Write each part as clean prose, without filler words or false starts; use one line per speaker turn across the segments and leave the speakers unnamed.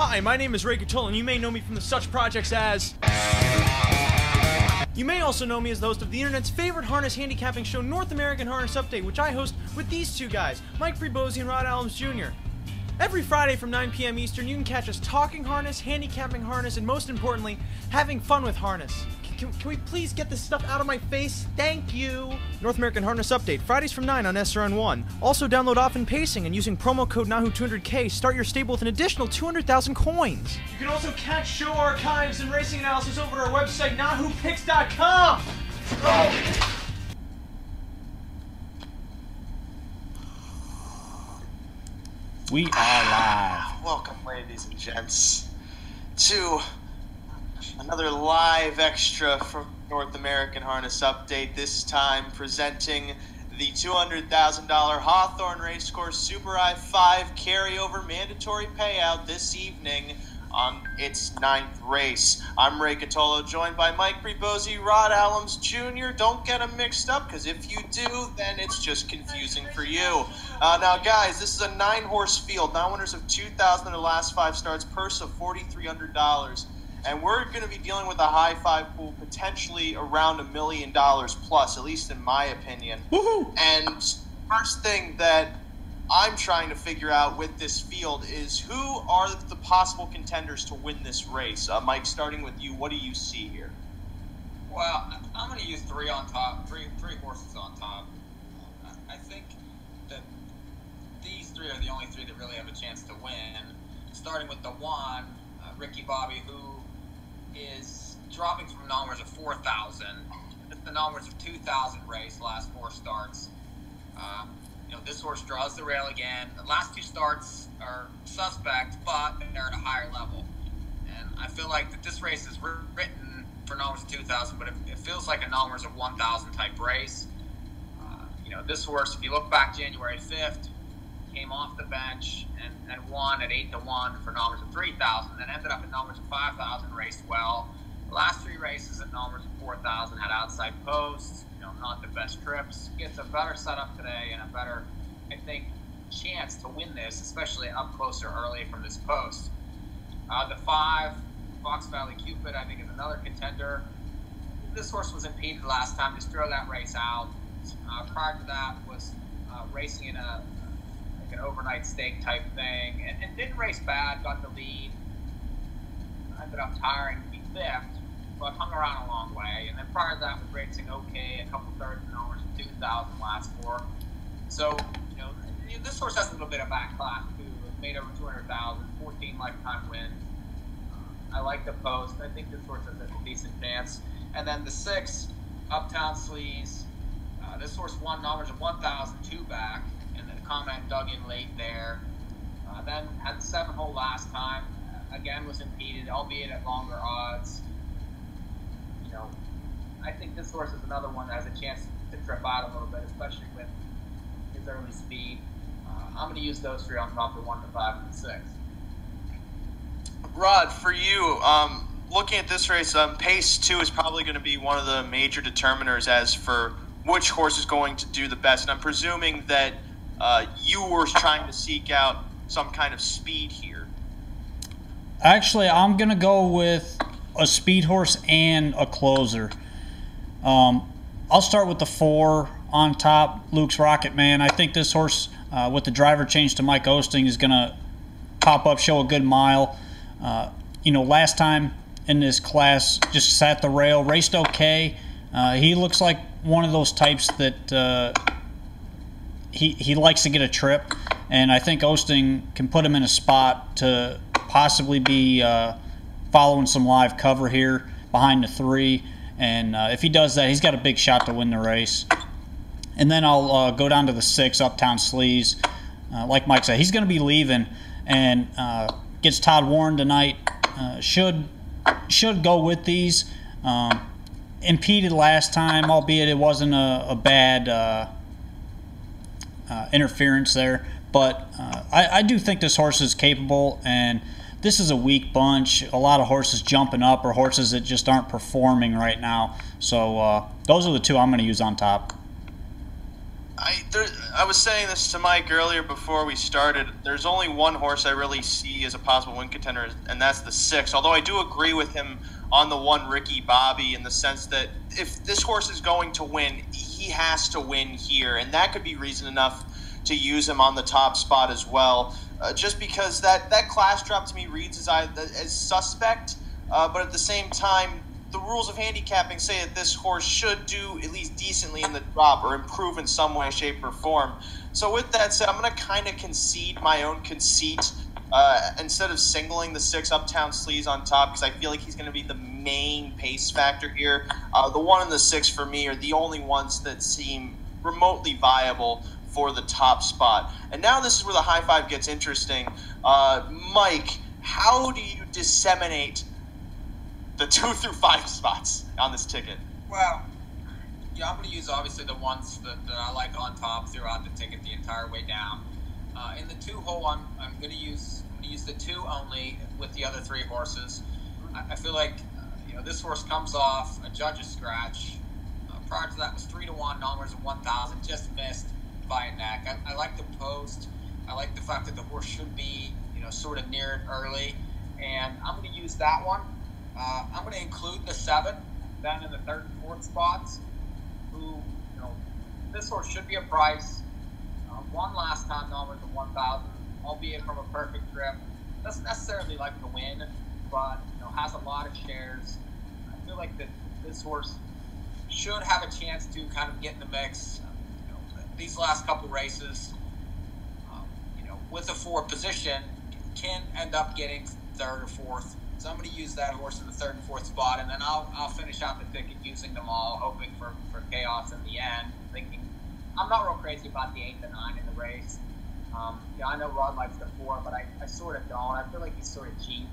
Hi, my name is Ray Catola, and you may know me from the such projects as... You may also know me as the host of the internet's favorite harness handicapping show, North American Harness Update, which I host with these two guys, Mike Prebosi and Rod Adams Jr. Every Friday from 9 p.m. Eastern, you can catch us talking harness, handicapping harness, and most importantly, having fun with harness. Can we please get this stuff out of my face? Thank you! North American Harness Update, Fridays from 9 on SRN1. Also download Often Pacing, and using promo code NAHU200K, start your stable with an additional 200,000 coins. You can also catch show archives and racing analysis over at our website, NAHUPicks.com! Oh.
We are live.
Welcome, ladies and gents, to another live extra from North American Harness Update, this time presenting the $200,000 Hawthorne Racecourse Super HI-5 carryover mandatory payout this evening on its 9th race. I'm Ray Catola, joined by Mike Prebosi, Rod Adams Jr. Don't get them mixed up, because if you do, then it's just confusing for you. Now, guys, this is a 9-horse field. 9 winners of 2,000 in their last 5 starts, purse of $4,300. And we're going to be dealing with a high-5 pool potentially around $1 million plus, at least in my opinion.
Woohoo!
And first thing that I'm trying to figure out with this field is who are the possible contenders to win this race. Mike, starting with you, what do you see here?
Well, I'm going to use three on top, three horses on top. I think that these three are the only three that really have a chance to win. Starting with the one, Ricky Bobby, who is dropping from numbers of 4,000. It's the numbers of 2,000 race, last 4 starts. This horse draws the rail again. The last 2 starts are suspect, but they're at a higher level. And I feel like that this race is written for numbers of 2,000, but it feels like a numbers of 1,000 type race. This horse, if you look back January 5th, came off the bench and won at 8-1 for numbers of 3,000, then ended up at numbers of 5,000, raced well. The last 3 races at numbers of 4,000 had outside posts, not the best trips. Gets a better setup today and a better, I think, chance to win this, especially up closer early from this post. The 5, Fox Valley Cupid, I think is another contender. This horse was impeded last time, just throw that race out. Prior to that was racing in an overnight stake type thing, and didn't race bad, got the lead. Ended up tiring to be 5th, but hung around a long way. And then prior to that was racing okay, a couple thirds and overs of 2,000 last 4. So, this horse has a little bit of back class too. It's made over 200,000, 14 lifetime wins. I like the post. I think this horse has a decent chance. And then the 6, Uptown Sleaze. This horse won numbers of 1,002 back, and then comment dug in late there. Then had the 7-hole last time. Again, was impeded, albeit at longer odds. I think this horse is another one that has a chance to trip out a little bit, especially with his early speed. I'm going to use those 3 on top of 1, 5, and 6.
Rod, for you, looking at this race, pace 2 is probably going to be one of the major determiners as for which horse is going to do the best. And I'm presuming that you were trying to seek out some kind of speed here.
Actually, I'm going to go with a speed horse and a closer. I'll start with the 4 on top, Luke's Rocket Man. I think this horse, with the driver change to Mike Osting, is going to pop up, show a good mile. Last time in this class, just sat the rail, raced okay. He looks like one of those types that he likes to get a trip, and I think Osting can put him in a spot to possibly be following some live cover here behind the 3. And if he does that, he's got a big shot to win the race. And then I'll go down to the 6, Uptown Sleaze. Like Mike said, he's going to be leaving, and gets Todd Warren tonight. Should go with these. Impeded last time, albeit it wasn't a bad interference there. But I do think this horse is capable, and this is a weak bunch. A lot of horses jumping up or horses that just aren't performing right now. So those are the 2 I'm going to use on top.
I was saying this to Mike earlier before we started. There's only one horse I really see as a possible win contender, and that's the 6. Although I do agree with him on the 1, Ricky Bobby, in the sense that if this horse is going to win, he has to win here, and that could be reason enough to use him on the top spot as well. Just because that class drop to me reads as suspect, but at the same time, the rules of handicapping say that this horse should do at least decently in the drop or improve in some way, shape, or form. So with that said, I'm going to kind of concede my own conceit instead of singling the 6 Uptown Sleaze on top, because I feel like he's going to be the main pace factor here. The 1 and the 6 for me are the only ones that seem remotely viable for the top spot. And now this is where the high five gets interesting. Mike, how do you disseminate the 2 through 5 spots on this ticket?
Well, yeah, I'm going to use obviously the ones that I like on top throughout the ticket the entire way down. In the 2 hole, I'm going to use the 2 only with the other 3 horses. I feel like this horse comes off a judge's scratch. Prior to that was 3-1, numbers of 1,000, just missed by a neck. I like the post. I like the fact that the horse should be sort of near it early, and I'm going to use that one. I'm going to include the 7 then in the 3rd and 4th spots, who, this horse should be a price. Won last time, numbers of 1,000, albeit from a perfect trip. Doesn't necessarily like to win, but has a lot of shares. I feel like that this horse should have a chance to kind of get in the mix. These last couple races, with a 4 position, can end up getting 3rd or 4th. So I'm going to use that horse in the 3rd and 4th spot, and then I'll finish out the ticket using them all, hoping for chaos in the end. Thinking I'm not real crazy about the 8 and 9 in the race. I know Rod likes the 4, but I sort of don't. I feel like he's sort of cheap.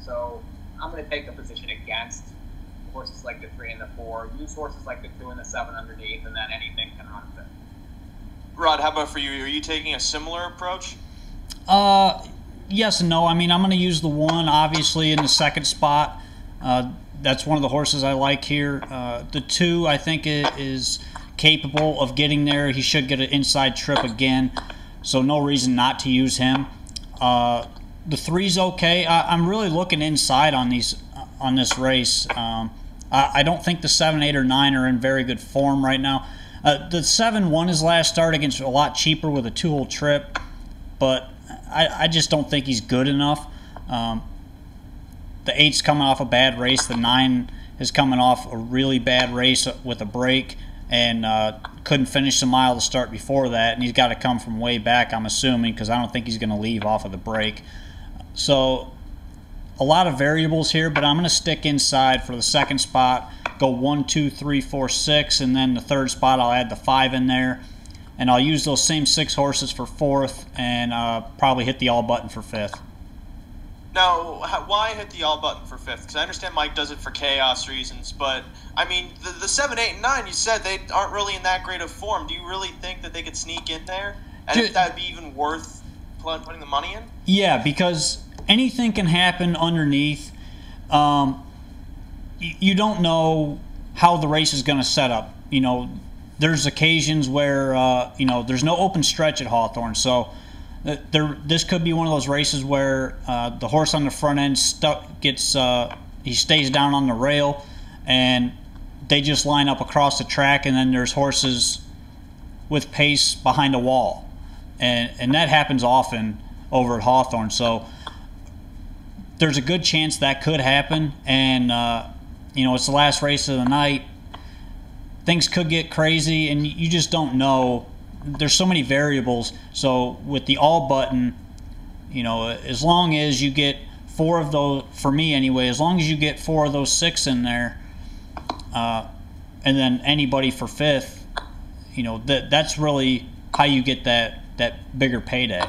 So I'm going to take the position against horses like the 3 and the 4. Use horses like the 2 and the 7 underneath, and then anything can run fit.
Rod, how about for you? Are you taking a similar approach?
Yes and no. I mean, I'm going to use the 1, obviously, in the 2nd spot. That's one of the horses I like here. The 2, I think, is capable of getting there. He should get an inside trip again, so no reason not to use him. The 3's okay. I'm really looking inside on this race. I don't think the 7, 8, or 9 are in very good form right now. The 7 won his last start against a lot cheaper with a 2-hole trip, but I just don't think he's good enough. The 8's coming off a bad race. The 9 is coming off a really bad race with a break and couldn't finish the mile to start before that, and he's got to come from way back, I'm assuming, because I don't think he's going to leave off of the break. So a lot of variables here, but I'm going to stick inside for the 2nd spot, go 1, 2, 3, 4, 6, and then the 3rd spot I'll add the 5 in there. And I'll use those same 6 horses for 4th and probably hit the all button for 5th.
Now, why hit the all button for 5th? Because I understand Mike does it for chaos reasons, but, I mean, the 7, 8, and 9, you said they aren't really in that great of form. Do you really think that they could sneak in there? And if that would be even worth putting the money in? Yeah,
because anything can happen underneath. You don't know how the race is going to set up. There's occasions where, there's no open stretch at Hawthorne, so this could be one of those races where the horse on the front end he stays down on the rail, and they just line up across the track, and then there's horses with pace behind a wall, and that happens often over at Hawthorne. So there's a good chance that could happen, and it's the last race of the night. Things could get crazy, and you just don't know. There's so many variables. So with the all button, as long as you get 4 of those, for me anyway, as long as you get 4 of those 6 in there, and then anybody for 5th, that's really how you get that bigger payday.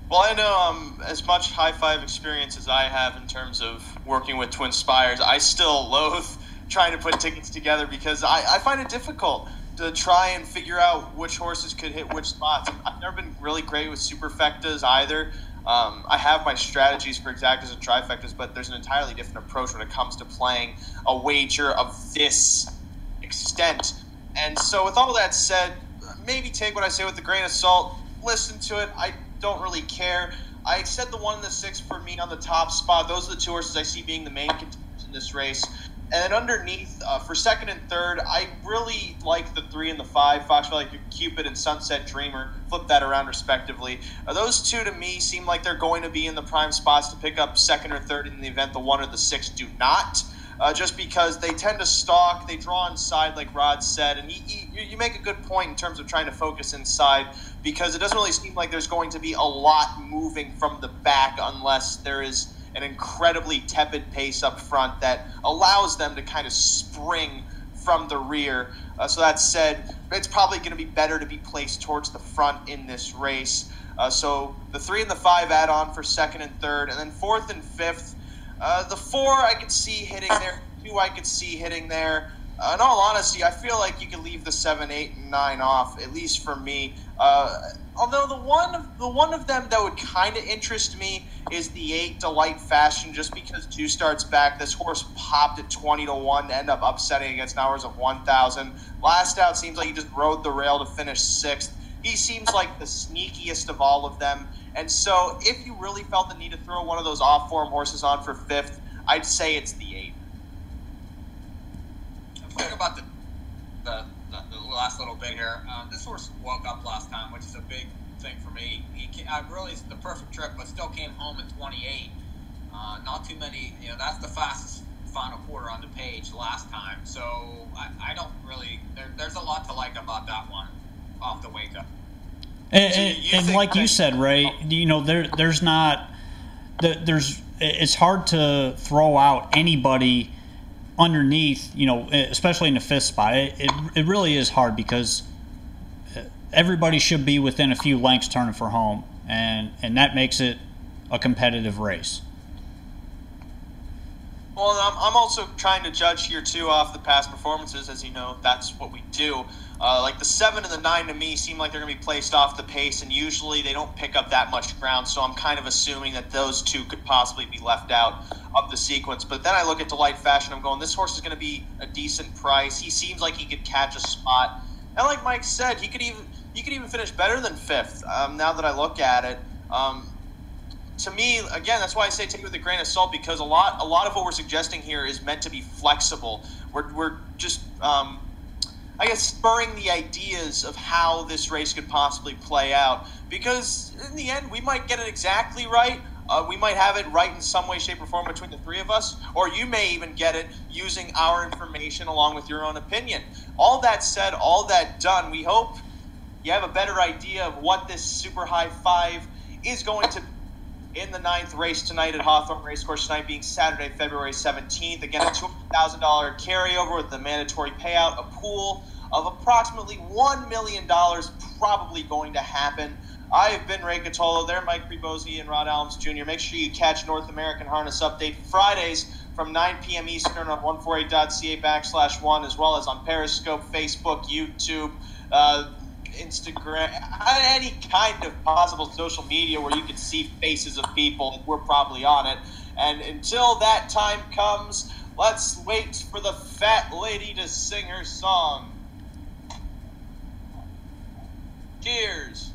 Well, I know as much high five experience as I have in terms of working with Twin Spires, I still loathe trying to put tickets together because I find it difficult to try and figure out which horses could hit which spots. I've never been really great with superfectas either. I have my strategies for exactas and trifectas, but there's an entirely different approach when it comes to playing a wager of this extent. And so with all that said, maybe take what I say with a grain of salt. Listen to it. I don't really care. I said the 1 and the 6 for me on the top spot. Those are the 2 horses I see being the main contenders in this race. And then underneath, for 2nd and 3rd, I really like the 3 and the 5, Foxville like Cupid and Sunset Dreamer. Flip that around respectively. Those 2 to me seem like they're going to be in the prime spots to pick up 2nd or 3rd in the event the 1 or the 6 do not. Just because they tend to stalk, they draw inside like Rod said, and you make a good point in terms of trying to focus inside, because it doesn't really seem like there's going to be a lot moving from the back unless there is an incredibly tepid pace up front that allows them to kind of spring from the rear. So that said, it's probably going to be better to be placed towards the front in this race. So the 3 and the 5 add-on for 2nd and 3rd, and then 4th and 5th. The 4 I could see hitting there, 2 I could see hitting there. In all honesty, I feel like you could leave the 7, 8, and 9 off, at least for me. Although the one of them that would kind of interest me is the 8, Delight Fashion, just because 2 starts back. This horse popped at 20-1 to end up upsetting against Hours of 1,000. Last out seems like he just rode the rail to finish 6th. He seems like the sneakiest of all of them. And so if you really felt the need to throw one of those off-form horses on for 5th, I'd say it's the 8.
I'm thinking about the last little bit here. This horse woke up last time, which is a big thing for me. Really, it's the perfect trip, but still came home in 28. Not too many, that's the fastest final quarter on the page last time. So I don't really, there's a lot to like about that one off the wake up.
And like you said, Ray, it's hard to throw out anybody underneath, especially in the 5th spot. It really is hard because everybody should be within a few lengths turning for home, and that makes it a competitive race.
Well, I'm also trying to judge here, too, off the past performances. As you know, that's what we do. Like the 7 and the 9 to me seem like they're going to be placed off the pace, and usually they don't pick up that much ground, so I'm kind of assuming that those 2 could possibly be left out of the sequence. But then I look at Delight Fashion, I'm going, this horse is going to be a decent price. He seems like he could catch a spot. And like Mike said, he could even finish better than 5th, now that I look at it. To me, again, that's why I say take it with a grain of salt, because a lot of what we're suggesting here is meant to be flexible. We're just, I guess, spurring the ideas of how this race could possibly play out. Because in the end, we might get it exactly right. We might have it right in some way, shape, or form between the 3 of us. Or you may even get it using our information along with your own opinion. All that said, all that done, we hope you have a better idea of what this Super HI-5 is going to be in the 9th race tonight at Hawthorne Racecourse, tonight being Saturday, February 17th. Again, a $200,000 carryover with the mandatory payout, a pool of approximately $1 million probably going to happen. I have been Ray Catolo. They're Mike Rebosi and Rod Alms Jr. Make sure you catch North American Harness Update Fridays from 9 p.m. Eastern on 148.ca/1, as well as on Periscope, Facebook, YouTube, Instagram, any kind of possible social media where you can see faces of people. We're probably on it. And until that time comes, let's wait for the fat lady to sing her song. Cheers.